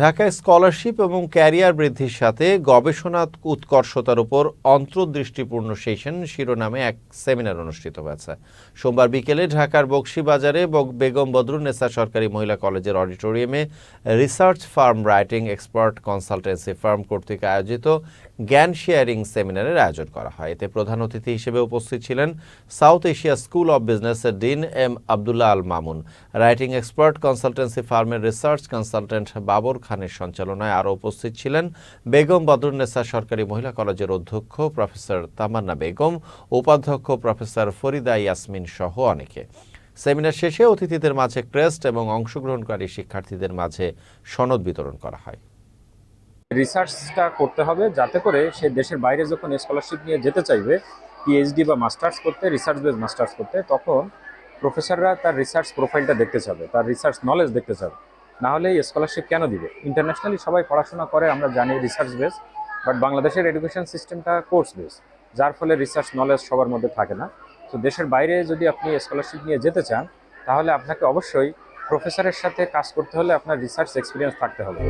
ঢাকায় স্কলারশিপ এবং ক্যারিয়ার বৃদ্ধির সাথে গবেষণা উৎকর্ষতার উপর অন্তর্দৃষ্টিপূর্ণ সেশন শিরোনামে এক সেমিনার অনুষ্ঠিত হয়েছে। সোমবার বিকেলে ঢাকার বকশীবাজারে বেগম বদরুন্নেসা সরকারি মহিলা কলেজের অডিটোরিয়ামে research farm writing expert consultancy firm কর্তৃক আয়োজিত জ্ঞান শেয়ারিং সেমিনারের আয়োজন করা হয়। এতে প্রধান অতিথি হিসেবে উপস্থিত ছিলেন সাউথ এশিয়া স্কুল অব বিজনেসের dean M Abdullah Al Mamun. Writing expert consultancy ফার্মের রিসার্চ কনসালটেন্ট বাবর খানের সঞ্চালনায় আরও উপস্থিত ছিলেন বেগম বদরুন্নেসা সরকারি মহিলা কলেজের অধ্যক্ষ প্রফেসর তামান্না বেগম, উপাধ্যক্ষ প্রফেসর ফরিদা ইয়াসমিন সহ অনেকে। সেমিনার শেষে অতিথিদের মাঝে ক্রেস্ট এবং অংশগ্রহণকারী শিক্ষার্থীদের মাঝে সনদ বিতরণ করা হয়। রিসার্চটা করতে হবে যাতে করে সে দেশের বাইরে যখন স্কলারশিপ নিয়ে যেতে চাইবে পিএইচডি বা মাস্টার্স করতে, রিসার্চ বেস মাস্টার্স করতে, তখন প্রফেসররা তার রিসার্চ প্রোফাইলটা দেখতে চাবে, তার রিসার্চ নলেজ দেখতে চাবে। না হলে এই স্কলারশিপ কেন দিবে? ইন্টারন্যাশনালি সবাই পড়াশোনা করে, আমরা জানি রিসার্চ বেস, বাট বাংলাদেশের এডুকেশন সিস্টেমটা কোর্স বেস, যার ফলে রিসার্চ নলেজ সবার মধ্যে থাকে না। তো দেশের বাইরে যদি আপনি স্কলারশিপ নিয়ে যেতে চান, তাহলে আপনাকে অবশ্যই প্রফেসরের সাথে কাজ করতে হলে আপনার রিসার্চ এক্সপিরিয়েন্স থাকতে হবে।